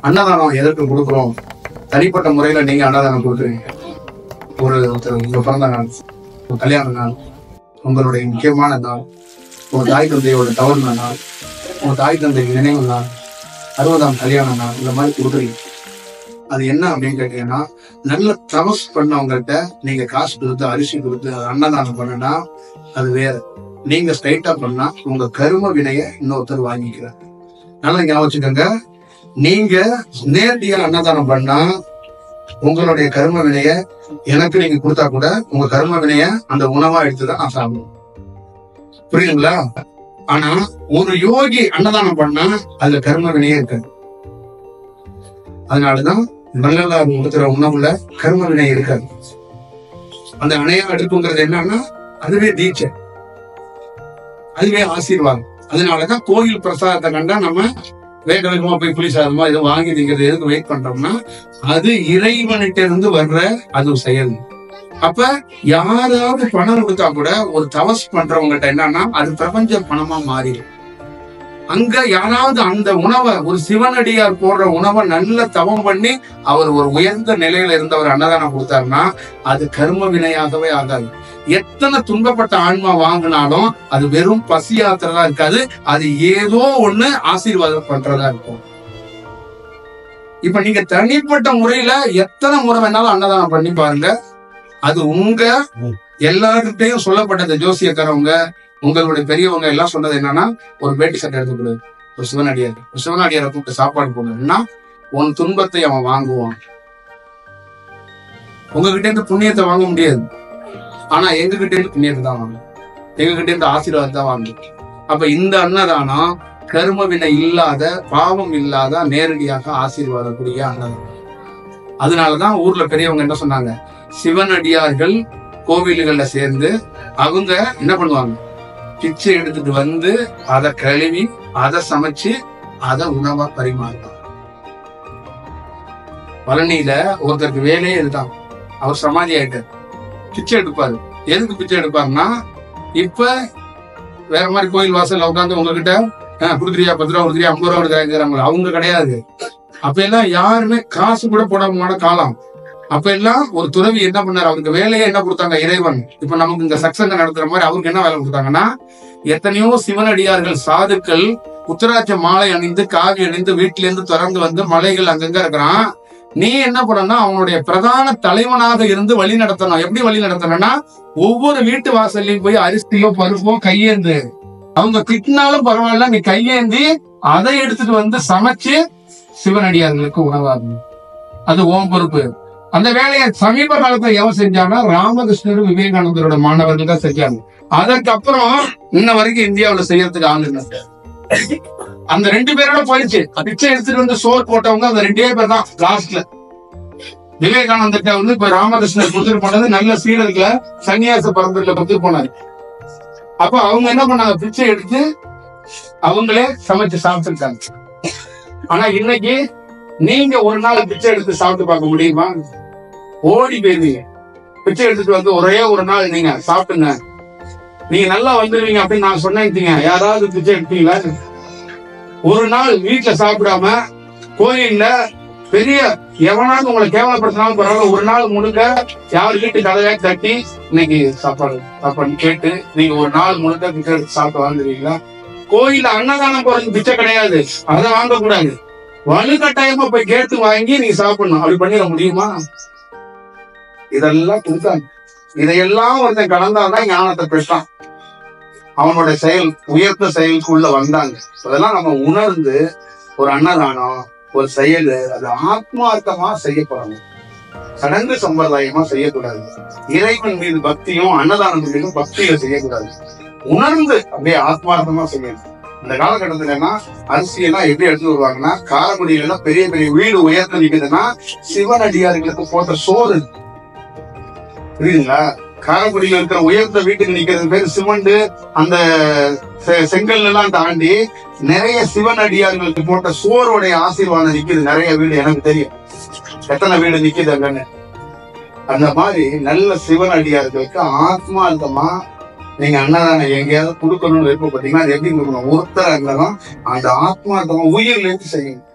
அன்னதானம் எதற்கு கொடுக்குறோம்? தனிப்பட்ட முறையில நீங்க அன்னதானம் கொடுக்குறீங்க. உங்க பிறந்த நாள், உங்க கல்யாண நாள், உங்களுடைய முக்கியமான நாள், உங்க தாய் தந்தையோட தவறுன நாள், உங்க தாய் தந்தை நினைவு நாள், 60ஆம் கல்யாண நாள், இந்த மாதிரி கொடுக்குறீங்க. அது என்ன அப்படின்னு கேட்டீங்கன்னா, நல்ல தபஸ் பண்ணவங்கள்ட்ட நீங்க காசு கொடுத்து அரிசி கொடுத்து அன்னதானம் பண்ணுனா அது வேற. நீங்க ஸ்ட்ரைட்டா பண்ணா உங்க கரும வினைய இன்னொருத்தர் வாங்கிக்கிறார். நல்லா ஞாபகம் வச்சுக்கோங்க. நீங்க நேரடியா அன்னதானம் பண்ணா உங்களுடைய கர்ம வினைய எனக்கு நீங்க கொடுத்தா கூட உங்க கர்ம வினைய அந்த உணவா எடுத்துதான் நான் சாப்பிடுவேன். புரியுதுங்களா? ஆனா ஒரு யோகி அன்னதானம் பண்ணா அதுல கர்ம வினையே இருக்காது. அதனாலதான் வள்ளலார் கொடுக்கிற உணவுல கர்ம வினை இருக்காது. அந்த அணையா அடுப்புங்கிறது என்னன்னா அதுவே தீட்சை, அதுவே ஆசீர்வாதம். அதனாலதான் கோயில் பிரசாதத்தை கண்டா நம்ம வேக வேகமா போய் புளி சாதமா இதை வாங்கி திங்கிறது எதுக்கு வெயிட் பண்றோம்னா அது இறைவனிட்ட இருந்து வர்ற அது செயல். அப்ப யாராவது பணம் கொடுத்தா கூட ஒரு தவஸ் பண்றவங்ககிட்ட என்னன்னா அது பிரபஞ்ச பணமா மாறிடும். அங்க யாராவது அந்த உணவை ஒரு சிவனடியார் போடுற உணவை நல்ல தவம் பண்ணி அவர் ஒரு உயர்ந்த நிலையில இருந்தவர் அன்னதானம் கொடுத்தாருன்னா அது கர்ம வினையாகவே ஆகாது. எத்தனை துன்பப்பட்ட ஆன்மா வாங்கினாலும் அது வெறும் பசி யாத்திரதா இருக்காது, அது ஏதோ ஒண்ணு ஆசீர்வாதம் பண்றதா இருக்கும். இப்ப நீங்க தனிப்பட்ட முறையில எத்தனை முறை வேணாலும் அன்னதானம் பண்ணி பாருங்க. அது உங்க எல்லார்கிட்டையும் சொல்லப்பட்டது. ஜோசியக்காரவங்க, உங்களுடைய பெரியவங்க எல்லாம் சொன்னது என்னன்னா ஒரு வேட்டி சட்டை எடுத்துக்கூடாது, ஒரு சிவனடியாரை கூப்பிட்டு சாப்பாடு போடணும்னா உன் துன்பத்தை அவன் வாங்குவான். உங்ககிட்ட இருந்து புண்ணியத்தை வாங்க முடியாது, ஆனா எங்க கிட்ட இருந்து புண்ணியத்தை தான் வாங்க, எங்க கிட்ட இருந்து ஆசீர்வாதத்தை தான் வாங்க. அப்ப இந்த அன்னதானம் கர்ம வினை இல்லாத, பாவம் இல்லாத, நேரடியாக ஆசீர்வாதக்கூடிய அன்னதானம். அதனாலதான் ஊர்ல பெரியவங்க என்ன சொன்னாங்க, சிவனடியார்கள் கோவில்கள்ல சேர்ந்து அவங்க என்ன பண்ணுவாங்க, பிச்சை எடுத்துட்டு வந்து அதை கழுவி அதை சமைச்சு அதை உணவா பரிமாறுவாங்க. பழனியில ஒருத்தருக்கு வேலையே இதுதான். அவர் சமாதி ஆயிட்டார், பிச்சை எடுப்பாரு. எதுக்கு பிச்சை எடுப்பாருன்னா, இப்ப வேற மாதிரி கோயில் வாசல்ல உட்காந்து உங்ககிட்ட கொடுக்குறியா 10 ரூபா கொடுக்குறியா 50 ரூபா கொடுக்குறாங்களா, அவங்க கிடையாது. அப்ப எல்லாம் யாருமே காசு கூட போடாம காலம். அப்ப எல்லாம் ஒரு துறவி என்ன பண்ணாரு, அவருக்கு வேலையை என்ன கொடுத்தாங்க, இறைவன். இப்ப நமக்கு இங்க சத்சங்கம் நடத்துற மாதிரி அவருக்கு என்ன வேலை கொடுத்தாங்கன்னா, எத்தனையோ சிவனடியார்கள் சாதுக்கள் உத்தராட்ச மாலை அணிந்து காவி அணிந்து வீட்டுல இருந்து திறந்து வந்து மலைகள் அங்கங்க இருக்கிறான். நீ என்ன பண்ணனா அவனுடைய பிரதான தலைவனாக இருந்து வழி நடத்தணும். எப்படி வழி நடத்தணும்னா, ஒவ்வொரு வீட்டு வாசல்லையும் போய் அரிசியோ பருப்போ கையேந்து, அவங்க திட்டினாலும் பரவாயில்ல, நீ கையேந்தி அதை எடுத்துட்டு வந்து சமைச்சு சிவனடியார்களுக்கு உணவாகும். அது ஓம் பொறுப்பு. அந்த வேலையை சமீப காலத்துல எவன் செஞ்சாங்கன்னா ராமகிருஷ்ணர் விவேகானந்தரோட மாணவர்கள் தான் செஞ்சாங்க. அதற்கப்புறம் இன்ன வரைக்கும் இந்தியாவில செய்யறதுக்கு ஆள் இல்லை. அந்த 2 பேரோட போயிடுச்சு. பிச்சை எடுத்துட்டு வந்து சோறு போட்டவங்க அந்த 2 பேர் தான் லாஸ்ட்ல. விவேகானந்தத்தை வந்து இப்ப ராமகிருஷ்ணர் கொடுத்துட்டு போனது நல்ல சீடர்களை சன்னியாச பரம்பரையில கொடுத்துட்டு போனாரு. அப்ப அவங்க என்ன பண்ணாங்க, பிச்சை எடுத்து அவங்களே சமைச்சு சாப்பிட்டுருக்காங்க. ஆனா இன்னைக்கு நீங்க ஒரு நாள் பிச்சை எடுத்து சாப்பிட்டு பார்க்க முடியுமா? ஓடி போயிருவீங்க. பிச்சை எடுத்துட்டு வந்து ஒரே ஒரு நாள் நீங்க சாப்பிட்டுங்க, நீங்க நல்லா வந்துருவீங்க அப்படின்னு நான் சொன்னீங்க. யாராவது பிச்சை எடுப்பீங்களா? ஒரு நாள் வீட்டுல சாப்பிடாம கோயில்ல பெரிய எவனாவது உங்களை கேவலப்படுத்தினாலும் பரவாயில்ல, ஒரு நாள் முழுக்க யார் வீட்டு கதையா தட்டி இன்னைக்கு சாப்பாடு கேட்டு நீங்க ஒரு நாள் முழுக்க பிச்சை எடுத்து சாப்பிட்டு வாழ்ந்துருவீங்களா? கோயில்ல அன்னதானம் போறது பிச்சை கிடையாது, அதை வாங்கக்கூடாது. வலுக்கட்டாயமா போய் கேட்டு வாங்கி நீங்க சாப்பிடணும். அப்படி பண்ணிட முடியுமா? இதெல்லாம் கொடுத்தாங்க. இதையெல்லாம் ஒருத்தன் கடந்தாதான் ஞானத்தை பெற்றான். அவனோட செயல் உயர்த்த செயலுக்குள்ள வந்தாங்க. அதெல்லாம் நம்ம உணர்ந்து ஒரு அன்னதானம் ஒரு செயல் அது ஆத்மார்த்தமா செய்யப்படணும். சடங்கு சம்பிரதாயமா செய்யக்கூடாது. இறைவன் மீது பக்தியும் அன்னதானத்தின் மீதும் பக்தியில செய்யக்கூடாது. உணர்ந்து அப்படியே ஆத்மார்த்தமா செய்யணும். இந்த காலகட்டத்துல அரிசியெல்லாம் எப்படி எடுத்து வருவாங்கன்னா, காரக்குடியில பெரிய பெரிய வீடு உயர்த்த நிக்குதுன்னா சிவனடியார்களுக்கு போட்ட சோறு. புரியுதுங்களா? காரக்குடியில இருக்கிற உயர்ந்த வீட்டுக்கு நிக்கிறது பேரு சிமெண்ட். அந்த செங்கல் எல்லாம் தாண்டி நிறைய சிவனடியார்களுக்கு போட்ட சோறுடைய ஆசீர்வாதம் நிக்குது. நிறைய வீடு எனக்கு தெரியும், எத்தனை வீடு நிக்குது அங்கன்னு. அந்த மாதிரி நல்ல சிவனடியார்களுக்கு ஆத்மார்த்தமா நீங்க அன்னதானம் எங்கேயாவது கொடுக்கணும்னு விருப்பப்பட்டீங்கன்னா அது எப்படி கொடுக்கணும்? ஒருத்தர் இருந்தாலும் அந்த ஆத்மார்த்தமா உயிர்ல இருந்து செய்யணும்.